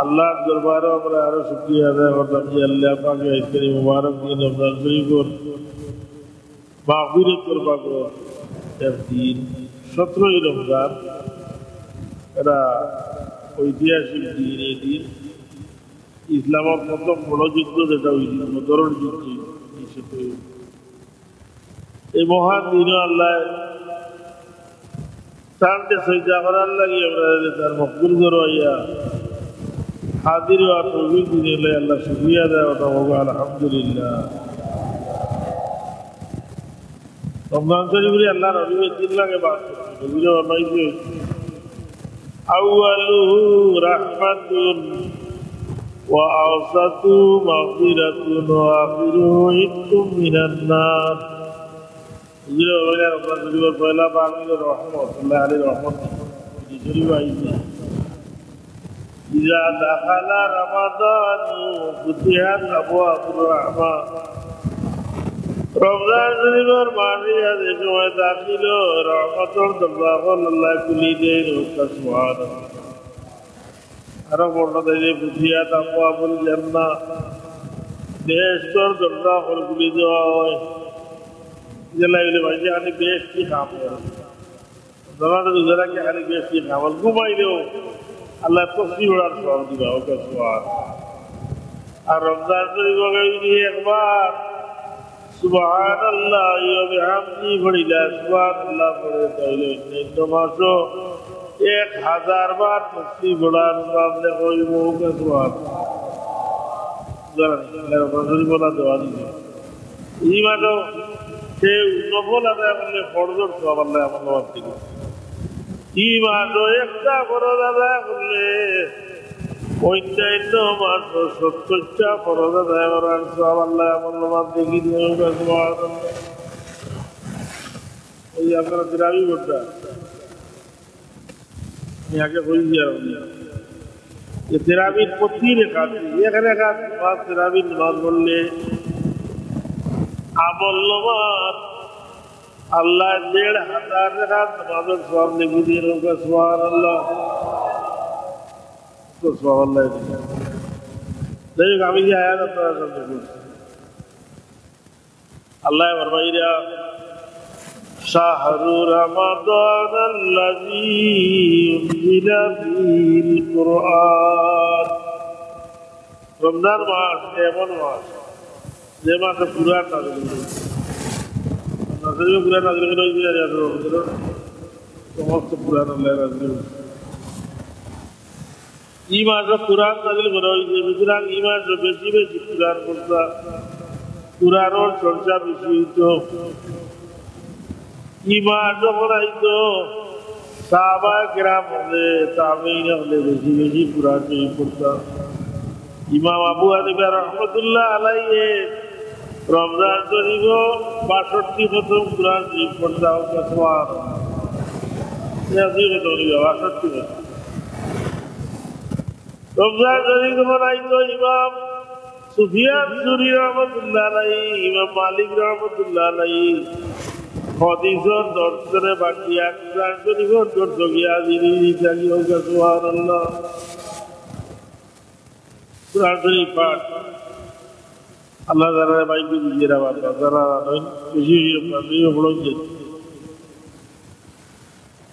আল্লাহর দরবারে আমরা আরো শুকরিয়া আদায় করলাম যে আল্লাহ পাকে আজকের মুবারক দিন রমজান শরীফের মাগফিরাত করবা গো দিন 17ই রমজান এটা ঐতিহাসিক দিন। এই দিন ইসলামের প্রথম বড় যুদ্ধ যেটা হয়েছিল বদরের যুদ্ধ, এই মহান দিনও আল্লাহ তারকে সজ্জা করার লাগি আমরা তার মকবুল করইয়া হাজির হওয়ার তৌফিক দিলে আল্লাহ শুকরিয়া দেয় আলহামদুলিল্লাহ। রমজান শরীফে আল্লাহ নবীর দিন লাগে বাদ নবীর বানাইছে আউয়ালুহু রাহমাতুন ওয়া আওসাতু মাগফিরাতুন ওয়া আখিরুহু ইতকুম মিনান নার। বুঝলে বাবা রমজান শরীফের পয়লা পাক রহমত আল্লাহ আলাইহি রহমত শরীফ আইছে ইজা দাখালা রমাদান ফুতিহাত আবওয়াবুর রাহমা। রমজান শরীফের মাসে যে সময় দাখিল রহমতের দরজা আল্লাহ খুলি দেন সুবহানাল্লাহ। আরো বর্ণনা যে ফুতিহাত আবওয়াবুল জান্নাহ বেহেশতের দরজা খুলি দেওয়া হয়। জেলাইলে ভাই যে আমি বেশ কি কাম করে জমাটা দুজরা কি খালি বেশ কি কাম ঘুমাইলেও আল্লাহ তসবিহ পড়ার সওয়াব দিবা ওকে সওয়াব। আর রমজান শরীফ একবার সুবহানাল্লাহ ওয়া বিহামদিহি পড়িলা সুবহানাল্লাহ পড়ে তাইলে অন্য মাসও 1000 বার তসবিহ পড়ার সওয়াব হইব ওকে সওয়াব। যারা রমজান শরীফ বলা দেওয়া দিবে এই মাসও সে নফল আদায় করলে ফরজর সওয়াব আল্লাহ আমার দিবে। এই মাসও একটা ফরজ আদায় করলে অন্যান্য মাস 70টা ফরজ আদায় করার সওয়াব আল্লাহ আমার দেখি দেবে। ওই আপনারা তিরাবি করতে আমি আগে বলছি আর তিরাবির প্রতি রেখা এক রেখা তিরাবির নামাজ বললে আমল নামাজ আল্লাহ 1500 রেখাত নামাজের সওয়াব লিখে দিয়ে রোগা সুবহানাল্লাহ তো সুবহানাল্লাহ। দেখুন আমি যে আয়াত আপনারা সামনে বলছি আল্লাহ ফরমাইরা শাহরু রমাদান আল্লাযী উনজিলা ফীহিল কুরআন। রমজান মাস এমন মাস যে মাসে কুরআন নাযিল হয়েছে। কুরআন নাযিল হয়েছে সমস্ত কুরআন আল্লাহ নাযিল হয়েছে। এই মাসে কুরআন নাযিল করা হয়েছে সুতরাং এই মাসে বেশি বেশি কুরআন পড়তা কুরআনের চর্চা বেশি হইত। এই মাস যখন আইতো সাহাবায়ে কেরাম হলে তাবেঈন হলে বেশি বেশি কুরআন শরীফ পড়তা। ইমাম আবু হানিফা রহমতুল্লাহ আলাইহি রমজান শরীফ 62 খতম কুরআন শরীফ পড়তা ওকে সুবহানাল্লাহ। 62 রমজান শরীফ যখন আইতো ইমাম সুফিয়ান সুরি রহমতুল্লাহ আলাইহি ইমাম মালিক রহমতুল্লাহ আলাইহি হাদিসের দর্শনে বাকি কুরআন শরীফের দর্শ গিয়া দিদি থাকি ওকে সুবহানাল্লাহ। কুরআন শরীফ পাঠ আল্লাহ যারা বাইকে দিয়ে রাখা যারা বেশি পড়ছে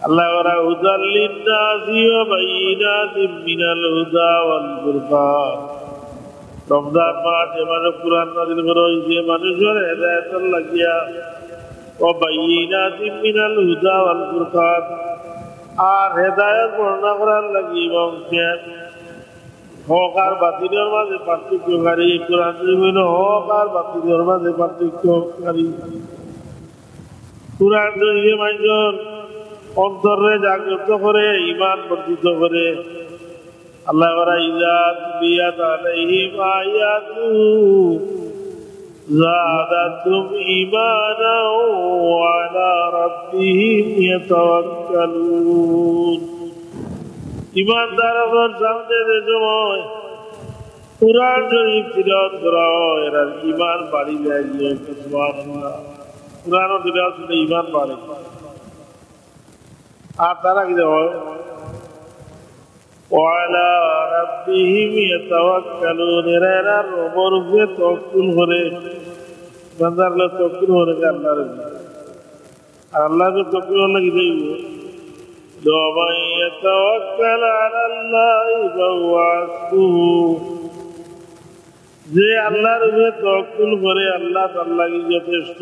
আল্লাহ ওরা হুদাল লিন্নাসি ওয়া বাইয়িনাতিন মিনাল হুদা ওয়াল ফুরকান। রমজান মাস এমানে কুরআন নাযিল করা হয়েছে মানুষের হেদায়েতের লাগিয়া ওয়া বাইয়িনাতিন মিনাল হুদা ওয়াল ফুরকান আর হেদায়েত বর্ণনা করার লাগি এবং হক আর বাতিলের মাঝে পার্থক্যকারী কোরআন শরীফ হইল হক আর বাতিলের মাঝে পার্থক্যকারী। কোরআন শরীফে মানুষের অন্তরে জাগ্রত করে ঈমান বর্ধিত করে। আল্লাহ বলে ইযা তুলিয়াত আলাইহিম আয়াতুহু যাদাতুহুম ঈমানান ওয়া আলা রাব্বিহিম ইয়াতাওয়াক্কালুন। ইমানদারদের সামনে যে সময় কুরআন শরীফ তিলাওয়াত করা হয় এরা ঈমান বাড়ি যায়। সুবহানাল্লাহ। কুরআন তিলাওয়াত করলে ঈমান বাড়ে। আর তারা কি হয় وعلى ربهم يتوكلون এরার উপর উপরে তাওয়াক্কুল করে বান্দারা তাওয়াক্কুল করে আল্লাহর আল্লাহর তাওয়াক্কুল লাগি দেই ومن يتوكل على الله فهو حسبه যে আল্লাহর উপরে তাওয়াক্কুল করে আল্লাহ তার লাগি যথেষ্ট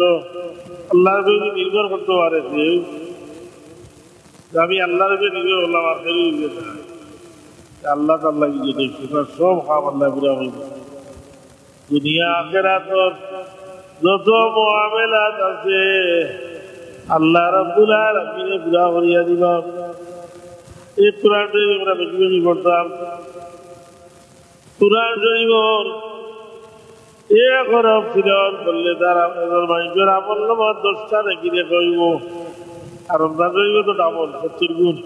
আল্লাহর উপরে নির্ভর করতে পারে কেউ আমি আল্লাহর উপরে নির্ভর করলাম আর কেউ আল্লাহ তার লাগি যথেষ্ট সব কাম আল্লাহ পুরা হইবে দুনিয়া আখিরাত যত মুআমালাত আছে আল্লাহ রাব্বুল আলামিন পুরা করিয়া দিবা এই কোরআন শরীফ আমরা বেশি বেশি পড়তাম কোরআন শরীফের এক হরফ তিলাওয়াত করলে তার মানুষের আমল নামা 10টা নাকি কইব আর রমজান শরীফ তো আমল 70 গুণ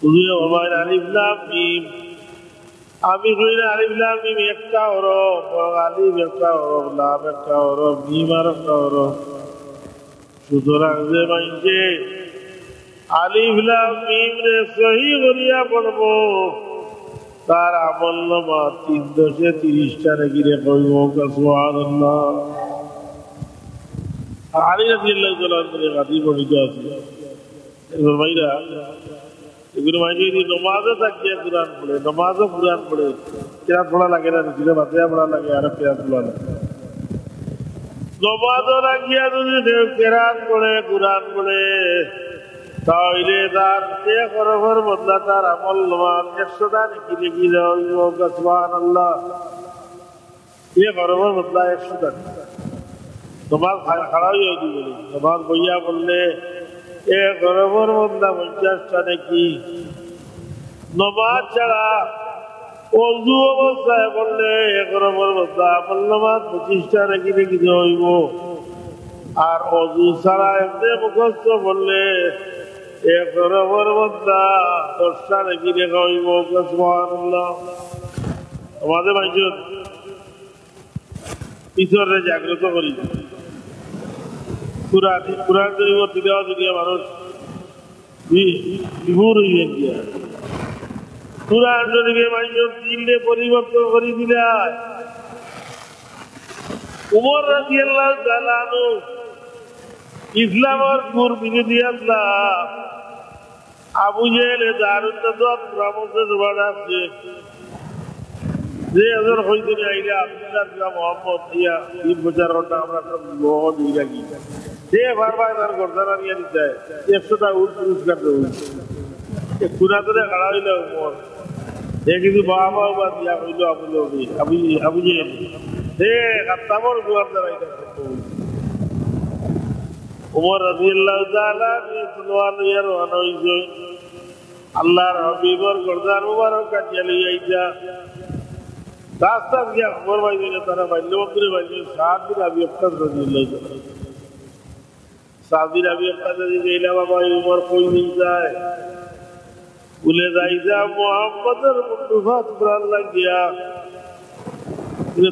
বুঝিয়ে আমার আলিফ লাম মিম আমি কইরা আলিফ লাম মিম একটা হরফ আলিফ একটা হরফ লাম একটা হরফ মিম আর একটা হরফ সুতরাং যে মানুষে আলিফ লাম মিম রে সহি করিয়া পড়বো তার আমল নামা 330টা নাকি কইব সুবহানাল্লাহ আলী রাদিয়াল্লাহু তাআলা থেকে হাদিস বর্ণিত আছে এগুলো ভাইরা এগুলো ভাই যদি নামাজে থাকিয়ে কুরআন পড়ে নামাজে কুরআন পড়ে কিরাত পড়া লাগে না নিজে বাতিয়া পড়া লাগে আর কিরাত পড়া লাগে নামাজে লাগিয়া যদি কিরাত পড়ে কুরআন পড়ে তাহলে তার এক হরফের বদলা তার আমল নামা 100টা নাকি লিখি যাইব সুবহানাল্লাহ এক হরফের বদলা 100টা নামাজ খাড়া হয়ে যাবে নামাজ বইয়া পড়লে এক হরফের বদলা 50টা নাকি নামাজ ছাড়া ওযু অবস্থায় পড়লে এক হরফের বদলা আমল নামা 25টা নাকি লিখি যাইব আর ওযু ছাড়া এমনি মুখস্থ পড়লে এক হরফের বদলা 10টা নাকি লেখা হইব সুবহানাল্লাহ আমাদের ভাইজন ঈশ্বরের জাগ্রত করি কুরআন শরীফ তিলাওয়াত করিয়া মানুষ বিভোর হইবেন গিয়া কুরআন শরীফে মানুষ দিলে পরিবর্তন করে দিলে উমর রাদিয়াল্লাহু তাআলা আনহু ইসলামের পুর বিরোধী আসলা আবু জেহেল দারুন নাজাত রামসে জবানাছে যে আজর হইতে আইলা আব্দুল্লাহ বিন মুহাম্মদ দিয়া 3 বছর ওটা আমরা সব বহুত হইলা কি সে বারবার তার গর্দান নিয়ে দিতে 100টা পুরস্কার দেব এই কুরাতরে খাড়া হইলো উমর এ কিছু বাবা বাবা দিয়া হইলো আবু জেহেল সে কাতাবর গর্দান আইলা উমর রাদিয়াল্লাহু তাআলা তলোয়ার নিয়ে রওনা হইছে আল্লাহর হাবিবের গর্দান মুবারক কাটিয়ে লইয়া রাস্তা গিয়া খবর পাইলে তারা বাল্যবন্ধুরে পাইলে সাদ বিন আবি ওয়াক্কাস রাদিয়াল্লাহু তাআলা সাদ বিন আবি ওয়াক্কাস রাদিয়াল্লাহু বাবা উমর কই নিয়ে যায় বলে যাইজা মুহাম্মদের মুতুফাত প্রাণ লাগিয়া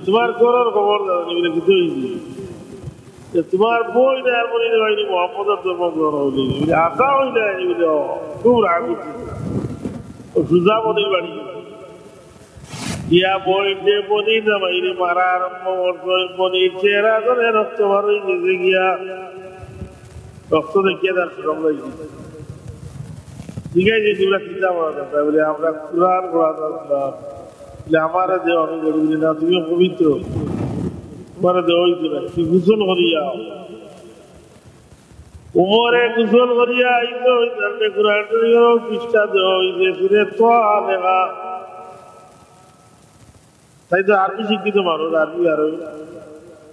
তোমার করার খবর দাও বলে কিছু হইছে তোমার বই না আর বলি ভাই মোহাম্মদের ধর্ম গ্রহণ হইলে আশা হইলে খুব রাগ উঠছে সুজা বনির বাড়ি গিয়া বইতে বনি না বাইরে মারা আরম্ভ করছে বনির চেহারা করে রক্ত বার হয়ে গেছে গিয়া রক্ত দেখিয়ে তার শ্রম লাগছে ঠিক আছে তোমরা চিন্তা করা দরকার বলে আমরা কুরআন পড়াতাম বলে আমার যে অনেক বলি না তুমিও পবিত্র তোমার দেওয়া হইতো না তুই গোসল করিয়া উমরে গোসল করিয়া আইতো হইতে কুরআন শরীফের পৃষ্ঠা দেওয়া হইছে সুরে তোহা লেখা তাই তো আরবি শিক্ষিত মানুষ আরবি আরো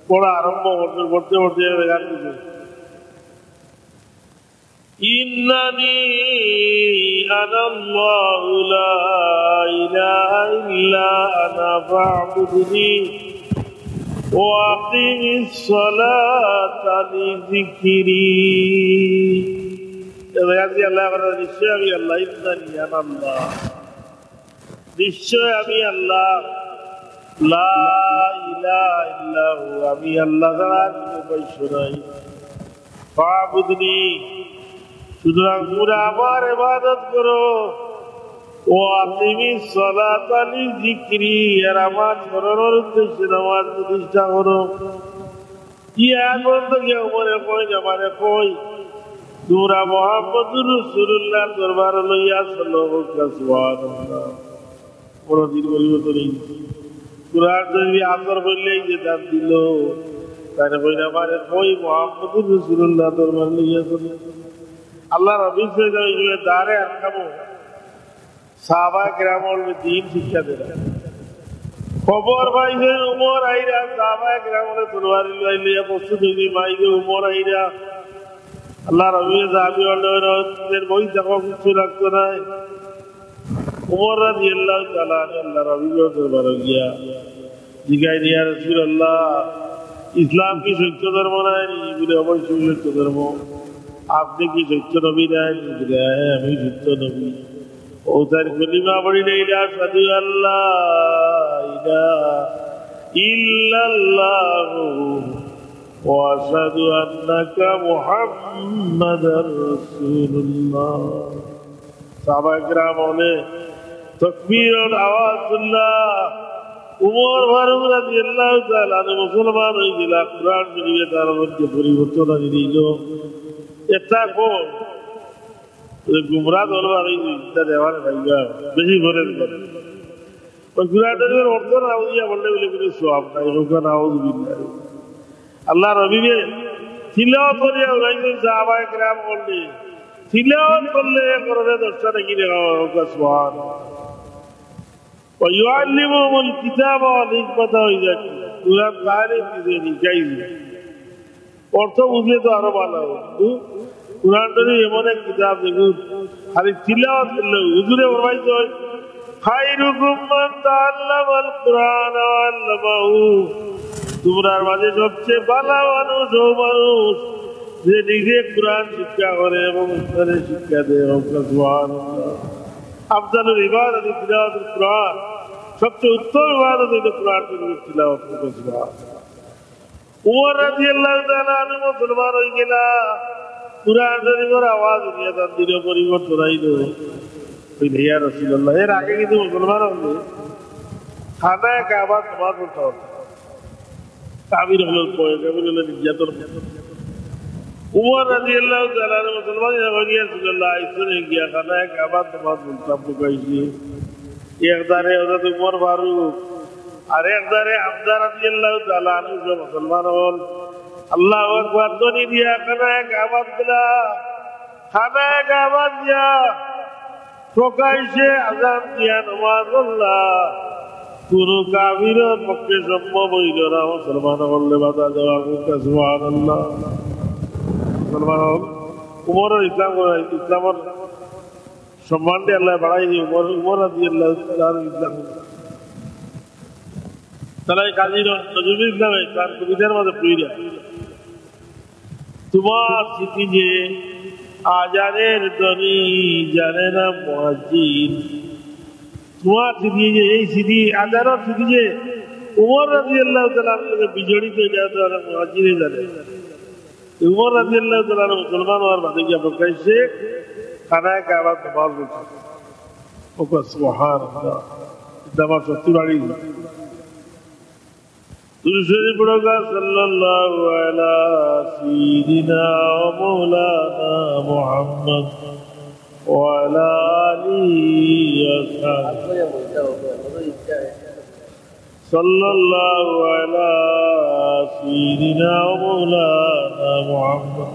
পড়া আরম্ভ করতে গান দিছে ইন্নানি আনাল্লাহু লা ইলাহা ইল্লা আনা ফা'বুদনি وَأَقِمِ الصَّلَاةَ لِذِكْرِي আল্লাহ নিশ্চয় আমি আল্লাহ ইন্নানি আনাল্লাহ নিশ্চয় আমি আল্লাহ লা ইলাহা ইল্লাহু আমি আল্লাহ ছাড়া কোনো উপাস্য নাই ফা'বুদনি সুতরাং তোমরা আমার ইবাদত করো ও আকিমিস সালাতা লিযিকরি, আর আমার স্মরণের উদ্দেশ্যে নামাজ প্রতিষ্ঠা করো। কি এখন তো কেউ মনে কই না, মানে কই তোমরা মুহাম্মদুর রাসূলুল্লাহ দরবার লইয়া চলো। সুবহানাল্লাহ, কোনদিন বলিব তো নেই। কুরআন যদি আসর বললেই যে দান দিল, তাহলে বই না মানে কই মুহাম্মদুর রাসূলুল্লাহ দরবার লইয়া চলো। আল্লাহ রবি সৈয়দ দারে আনকামো সাহাবা কেরামল দিন শিক্ষা দেয়। খবর পাইছে উমর আইরা সাহাবা কেরামলে তরবারি লইয়া প্রস্তুত হইবে, মাইকে উমর আইরা আল্লাহ রবি সাহাবী ওদের বই দেখো কিছু লাগতো না। উমর রাদিয়াল্লাহু তাআলা আল্লাহ রবি দরবার গিয়া জিগাই দিয়া রাসূলুল্লাহ, ইসলাম কি সত্য ধর্ম নাই? বলে অবশ্যই সত্য ধর্ম। আপনি কি সত্য নবী নাই? হ্যাঁ, আমি সত্য নবী। ও তার কলিমা পড়িলে আশহাদু আল্লা ইলাহা ইল্লাল্লাহু ওয়া আশহাদু আন্নাকা মুহাম্মাদার রাসূলুল্লাহ। সাহাবায়ে কেরাম বলে তাকবীরের আওয়াজ শুনলা উমর ফারুক রাদিয়াল্লাহু তাআলা মুসলমান হয়েছিল। কুরআন শরীফে তার মধ্যে পরিবর্তন আনি দিল। এটা কোন গুমরাহ দলবার দেওয়ার ভাইয়া বেশি ভরে দিলেন। ওই কুরআন শরীফের অর্থ না বুঝিয়া বললে বলে কোনো সওয়াব নাই। ওখানে আউযুবিল্লাহ আল্লাহ রবিবে তিলাওয়াত করিয়া উড়াইছেন সাহাবায়ে কেরাম বললে তিলাওয়াত করলে করবে 10টা নাকি রেখা। সুবহানাল্লাহ। ويعلمهم الكتاب والحكمة والزكاة। কুরআন তারিফ দিতে নিচাইছে, অর্থ বুঝলে তো আরো ভালো হবে। কিন্তু কুরআনটা এমন এক কিতাব, দেখুন খালি তিলাওয়াত করলে হুজুরে ফরমাইতে হয় খায়রুকুম মান তাআল্লামাল কুরআন ওয়া আল্লামাহু। তোমরা মাঝে সবচেয়ে ভালো মানুষ ও মানুষ যে নিজে কুরআন শিক্ষা করে এবং ইসলামের শিক্ষা দেয়। সুবহানাল্লাহ। আফজালুল ইবাদাতি তিলাওয়াতুল কুরআন, সবচেয়ে উত্তম ইবাদত হলো কুরআন শরীফ তিলাওয়াত করা। সুবহানাল্লাহ। উমর রাদিয়াল্লাহু তাআলা আনহু মুসলমান হয়ে গেল। কুরআন শরীফের আওয়াজ নিয়ে তার দিল পরিবর্তন আইল। ইয়া রাসূলুল্লাহ, এর আগে কিন্তু মুসলমান হলে খানায়ে কাবা নামাজ পড়তে হতো। কাবির হলো কাবির হলো নির্যাতন। উমর রাদিয়াল্লাহু তাআলা মুসলমান হয়ে রাসূলুল্লাহ আইসরে গিয়া খানায়ে কাবা নামাজ পড়তাম কইছি। একদারে হযরত উমর ফারুক আর একদারে হামজা রাদিয়াল্লাহু তাআলা আনহু মুসলমান হল। আল্লাহু আকবার ধ্বনি দিয়া খানায়ে কাবা দিলা। খানায়ে কাবা দিয়া প্রকাশ্যে আযান দিয়া নামাজ আল্লাহ কোন কাফিরের পক্ষে সম্ভব হইল না। মুসলমান হলে বাধা দেওয়া। সুবহানাল্লাহ। মুসলমান হল উমরের ইসলামের সম্মানটি আল্লাহ বাড়াই দিয়ে উমর রাদিয়াল্লাহু তাআলা ইসলাম তাহলে কাজী নজরুল ইসলাম তার কবিতার মধ্যে পড়িয়া তোমার স্মৃতি যে আজানের ধ্বনি জানে না মুয়াজ্জিন। তোমার স্মৃতি যে এই স্মৃতি আজানের স্মৃতি যে উমর রাদিয়াল্লাহু তাআলা বিজড়িত হয়ে যাওয়া তো মুয়াজ্জিনে জানে। উমর রাদিয়াল্লাহু তাআলা মুসলমান হওয়ার বাদে গিয়া প্রকাশ্যে খানায়ে কাবা নামাজ পড়ছে। ওকে সুবহানাল্লাহ, এটা আমার সত্যি বাড়ি। দুরূদ পড়োগা সাল্লাল্লাহু আলা সাইয়্যিদিনা ওয়া মাওলানা মুহাম্মদ ওয়া আলা আলিহি ওয়া সাহবিহি সাল্লাল্লাহু আলা সাইয়্যিদিনা ওয়া মাওলানা মুহাম্মদ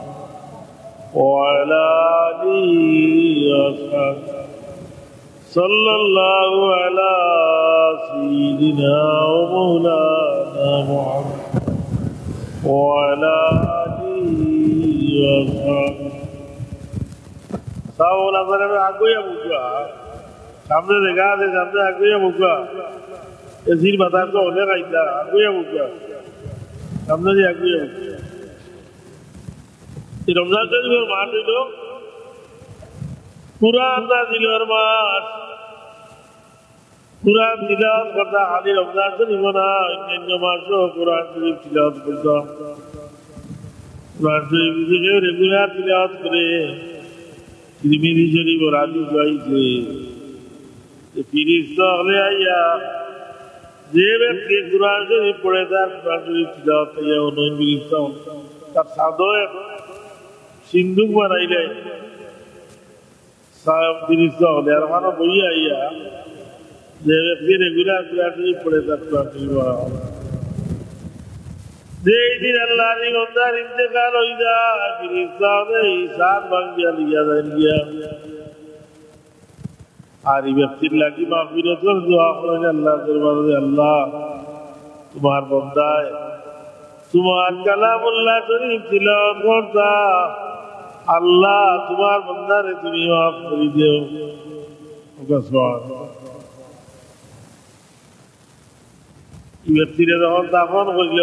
ওয়া আলা আলিহি ওয়া সাহবিহি সাল্লাল্লাহু আলা সাইয়্যিদিনা ওয়া মাওলানা মুহাম্মদ ওয়া আলা আলিহি ওয়া সাহবিহি। সাওলা করে আগুয়া মুকা সামনে দেখা আছে, সামনে আগুয়া মুকা এসির বাতাস তো অনেক আইতা। আগুয়া মুকা সামনে যে আগুয়া মুকা। রমজান শরীফের মাস হইল কুরআন নাযিলের মাস। কুরআন তিলাওয়াত করতে খালি রমজান শরীফ না, অন্যান্য মাসও কুরআন শরীফ তিলাওয়াত করতাম। কুরআন শরীফ রেগুলার তিলাওয়াত করে তিরমিজি শরীফ হাদিস হইছে ফিরিস্তা হলে আইয়া যে ব্যক্তি কুরআন শরীফ পড়ে তার কুরআন শরীফ তিলাওয়াত করিয়া নয় ফিরিস্তা তার সাদয়ে সিন্ধুক বানাইলে সাহেব ফিরিস্তা হলে আর মানো বইয়া আইয়া যে ব্যক্তি রেগুলার কুরআন শরীফ পড়ে তার কুরআন শরীফ বানাও যেই দিন আল্লাহ নিগন্ধার ইন্তেকাল হয়ে যায় ফিরিস্তা হলে হিসাব ভাঙ্গিয়া লিয়া যায় গিয়া আর এই ব্যক্তির লাগি মাগফিরাতের দোয়া করেন আল্লাহর দরবারে আল্লাহ তোমার বান্দায় তোমার কালামুল্লাহ শরীফ তিলাওয়াত করতা আল্লাহ তোমার বান্দারে তুমি মাফ করে দিও সুবহানাল্লাহ এই ব্যক্তিরে যখন দাফন করল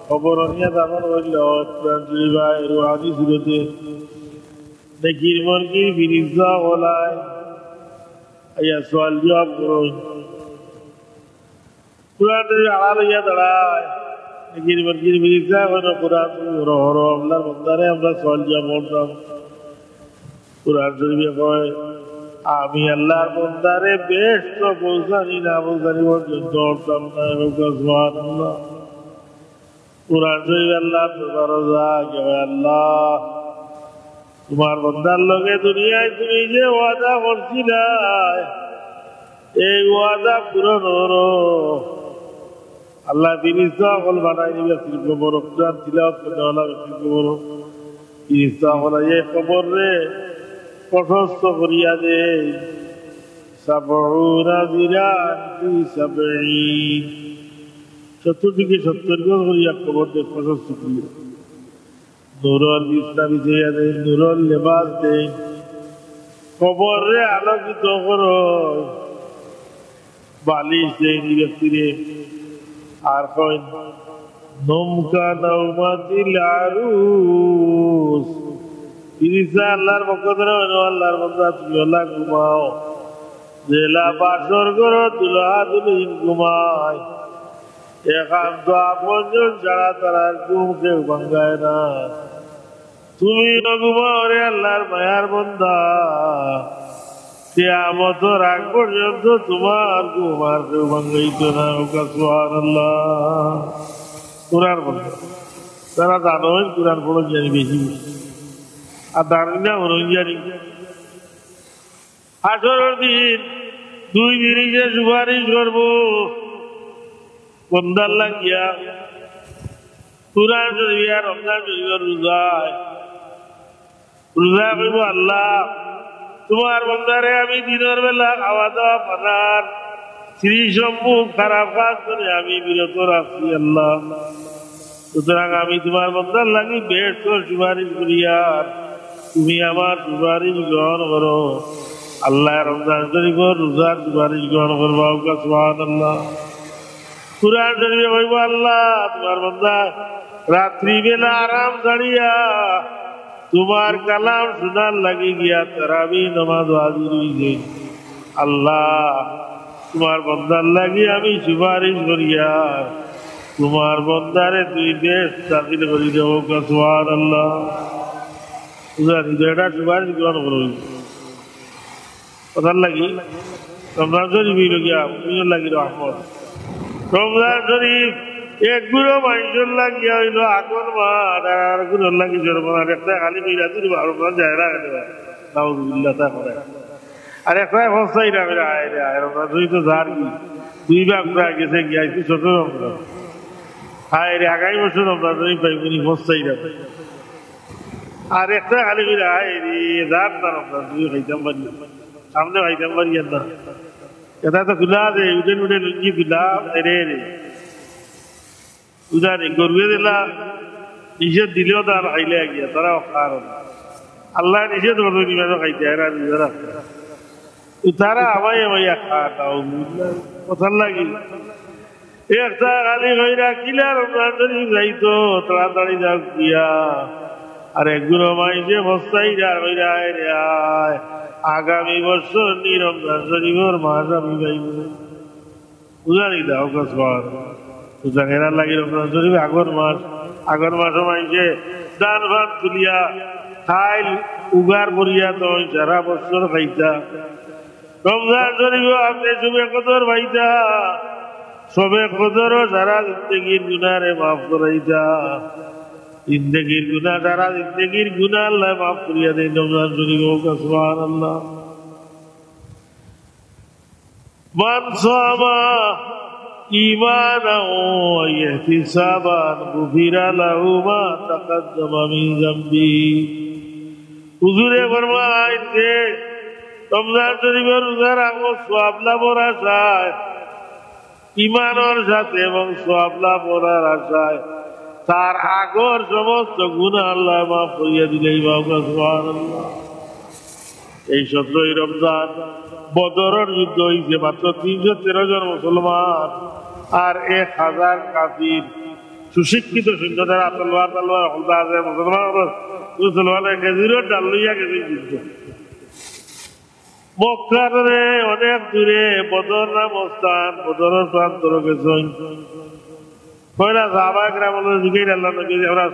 খবর নিয়ে দাফন করল কোরআন শরীফ রুহানি সুরতে নেকির মুরগি ফিরিস্তা হলায় আইয়া সওয়াল জবাব করুন কুরআন আড়াল হইয়া দাঁড়ায় নেকির মুরগির ফিরিস্তা হলো কুরআন হর আল্লাহর বান্দারে আমরা সওয়াল জবাব করতাম কুরআন শরীফে কয় আমি আল্লাহর বান্দারে বেহেশত পৌঁছানি না পৌঁছানি পর্যন্ত করতাম না সুবহানাল্লাহ কুরআন শরীফ আল্লাহ দরবারে আল্লাহ তোমার বান্দার লগে দুনিয়ায় তুমি যে ওয়াদা করছিলে এই ওয়াদা পূরণ করো আল্লাহ ফিরিস্তা সকল বানাই দিবে কবর কোরআন তিলাওয়াত করতে ওয়ালা কবর ফিরিস্তা সকল এই কবর রে প্রশস্ত করিয়া দে সাবউনা জিরান ফি সাবঈন 70 থেকে 70 গজ করিয়া কবর রে প্রশস্ত করিয়া নূরর বিছনা বিছাইয়া দে নূরর লেবাস দে কবরে আলোকিত করো বালিশ দে ব্যক্তিরে আর কয় নমকা নওমাতিল আরুস ফিরিস্তা আল্লাহর পক্ষ থেকে আল্লাহর বান্দা তুমি আল্লাহ ঘুমাও জেলা বাসর করো দুলহা দুলহিন ঘুমায় একান্ত আপনজন ছাড়া তারা ঘুম কেউ ভাঙ্গায় না তুমি ঘুমাও রে আল্লাহর মায়ার বান্দা কিয়ামতের আগ পর্যন্ত তোমার ঘুম আর কেউ ভাঙ্গাইত না সুবহানাল্লাহ কুরআন পড়ো তারা জানো কুরআন পড়ো জানি বেশি আর জানি না ওরই জানি হাসরের দিন দুই জিনিসে সুপারিশ করবো বন্দার লাগিয়া কুরআন শরীফ আর রমজান শরীফের রোজা কইব আল্লাহ তোমার বান্দারে আমি দিনের বেলা খাওয়া দাওয়া পানার শ্রী সম্মুখ খারাপ কাজ করে আমি বিরত রাখছি আল্লাহ সুতরাং আমি তোমার বান্দার লাগি বেহেশত সুপারিশ করিয়া তুমি আমার সুপারিশ গ্রহণ করো আল্লাহ রমজান শরীফের রোজার সুপারিশ গ্রহণ করবা সুবহানাল্লাহ কুরআন শরীফে কইব আল্লাহ তোমার বান্দা রাত্রি বেলা আরাম ছাড়িয়া তোমার কালাম শোনার লাগি গিয়া তারাবি নামাজ হাজির হইছে আল্লাহ তোমার বান্দার লাগি আমি সুপারিশ করিয়া তোমার বান্দারে তুই বেশ দাখিল করি দেব সুবহানাল্লাহ হৃদয়টা সুপারিশ গ্রহণ করবি কথার লাগি রমজান শরীফ গিয়া লাগি রহমত রমজান শরীফ এক গুঁড়ো মানুষের লাগিয়া হইল আগর মাঠ আর গুঁড়োর লাগি জন্মার একটা খালি মিলা তুই রমজান যায় না নাউযুবিল্লাহ তা করে আর একটা অবস্থাই না মেরা আয় রে আয় রমজান শরীফ তো যার কি দুই ভাগ প্রায় গেছে গিয়া একটু ছোট রমজান আয় রে আগামী বছর রমজান শরীফ পাইবনি অবস্থাই না আর একটা খালি মিলা আয় রে যার না রমজান তুই খাইতাম পারি সামনে খাইতাম পারি না এটা তো খুলা দে উঠে উঠে লুঙ্গি খুলা রে রে উদারে গরুয়ে দিলা নিষেধ দিলেও তার খাইলে গিয়া তারা কারণ আল্লাহ নিষেধ করবে নিবেদ খাইতে এরা নিজেরা তারা আমায় আমাইয়া খাওয়া কথার লাগি একটা খালি হইরা কিলা রমজান শরীফ যাইতো তাড়াতাড়ি যাও গিয়া আর একগুলো মাইসে বস্তাই যার হইরা রে আয় আগামী বছর রমজান শরীফের মাস আমি পাইব বুঝানি দাও কাজ এরা লাগি রমজান শরীফ আগর মাস মাইসে দান ভাত তুলিয়া খাইল উগার পড়িয়া তো সারা বছর খাইতা রমজান শরীফ আপনি সবে কদর ভাইতা সবে কদরও সারা জিন্দগির গুনারে মাফ করাইতা জিন্দগির গুনাহ সারা জিন্দগির গুনাহ আল্লাহ মাফ করিয়া দেন রমজান শরীফ সুবহানাল্লাহ মান সামা ঈমানাও ওয়া ইহতিসাবান গুফিরা লাহু মা তাকাদ্দামা মিন যামবি হুজুরে ফরমায় যে রমজান শরীফের রোজা রাখবো সওয়াব লাভের আশায় ঈমানের সাথে এবং সওয়াব লাভের আশায় তার আগর সমস্ত গুনাহ আল্লাহ মাফ করিয়া দিলেই বাবা সুবহানাল্লাহ এই 17 রমজান বদরের যুদ্ধ হয়েছে মাত্র 313 জন মুসলমান আর 1000 কাফির সুশিক্ষিত সৈন্যদের তলোয়ার হলদা আছে মুসলমানের খেজুরের ডাল লইয়া গেছে যুদ্ধ মক্কার অনেক দূরে বদর নাম স্থান বদরের প্রান্তর গেছেন কয়লা সাহাবায়ে বলে জিজ্ঞেস আল্লাহ নবী আমরা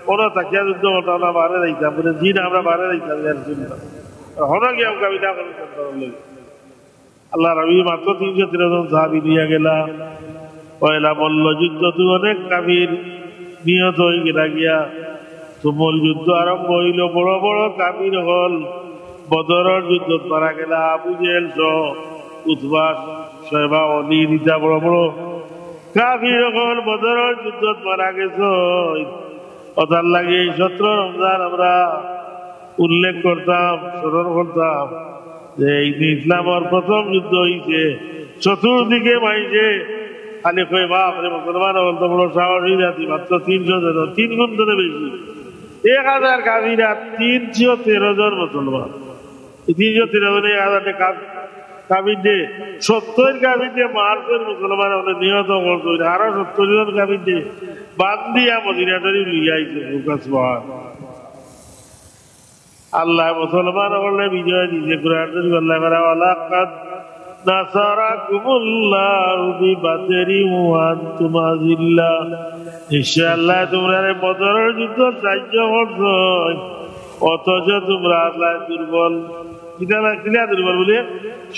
কোন তাকিয়া যুদ্ধ করতাম না বাইরে যাইতাম বলে জি না আমরা বাইরে যাইতাম হলো গিয়ে কবিতা আল্লাহ রবি মাত্র 313 জন সাহাবী নিয়ে গেলা পয়লা মল্ল যুদ্ধ তো অনেক কাফির নিহত হয়ে গিয়া তুমুল যুদ্ধ আরম্ভ হইল বড় বড় কাফির হল বদরের যুদ্ধ মারা গেলা আবু জেহেল সহ উতবা শয়বা অলি রিতা বড় বড় কাফির হল বদরের যুদ্ধ মারা গেছ ওটার লাগে 17 রমজান আমরা উল্লেখ করতাম স্মরণ করতাম যে এই ইসলামের প্রথম যুদ্ধ হয়েছে চতুর্দিকে মাইছে খালি কই বাপরে মুসলমান অন্ত বড় সাহসী জাতি মাত্র 300 জন 3 গুণ ধরে বেশি 1000 কাফিরা 313 জন মুসলমান 313 জনে 1000 কাফির দিয়ে 70 কাফির দিয়ে মারছেন মুসলমান আমাদের নিহত করতো আরো 70 জন কাফির দিয়ে বান্দিয়া মদিনা শরীফ লিয়ে আইছে আল্লাহ মুসলমান হলে বিজয় দিয়েছে কুরআন শরীফ আল্লাহ বলে ওয়ালাকাদ নাসারাকুমুল্লাহু বিবাদরি ওয়া আনতুম আযিল্লা ইনশাআল্লাহ তোমরা বদরের যুদ্ধ সাহায্য করছো অথচ তোমরা আল্লাহ দুর্বল কিনা দুর্বল বলে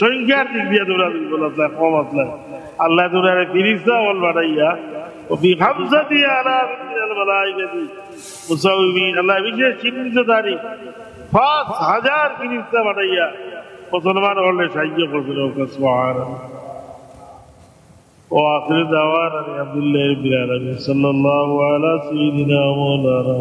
সংখ্যার দিক দিয়ে তোমরা দুর্বল আল্লাহ কম আল্লাহ তোমরা ফিরিস্তা বল বাড়াইয়া وفي 5,000 من الملائكة مسومين الله বিশেষ চিহ্নিতধারী 5000 ফিরিস্তা বানাইয়া মুসলমান হলে সাহায্য করছিল সুবহানাল্লাহ وآخر دعوانا الحمد لله رب العالمين صلى الله على سيدنا مولانا